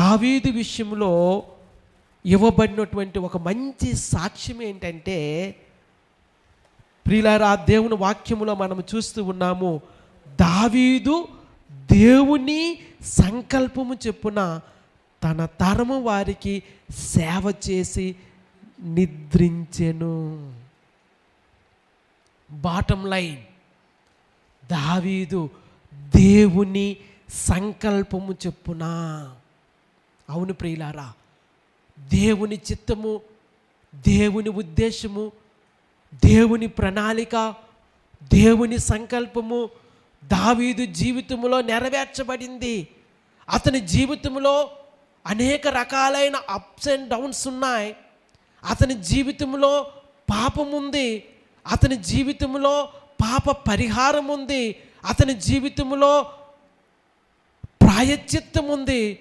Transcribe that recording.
దావీదు విషయంలో ఇవ్వబడినటువంటి ఒక మంచి సాక్ష్యం ఏంటంటే, ప్రియులారా, దేవుని వాక్యములో మనం చూస్తూ ఉన్నాము, దావీదు దేవుని సంకల్పము చెప్పున తన తరము వారికి సేవ చేసి నిద్రించెను. బాటం లైన్, దావీదు దేవుని సంకల్పము చెప్పున. అవును ప్రియులారా, దేవుని చిత్తము, దేవుని ఉద్దేశము, దేవుని ప్రణాళిక, దేవుని సంకల్పము దావీదు జీవితంలో నెరవేర్చబడింది. అతని జీవితంలో అనేక రకాలైన అప్స్ అండ్ డౌన్స్ ఉన్నాయి. అతని జీవితంలో పాపం ఉంది, అతని జీవితంలో పాప పరిహారం ఉంది, అతని జీవితంలో ప్రాయశ్చిత్తం ఉంది.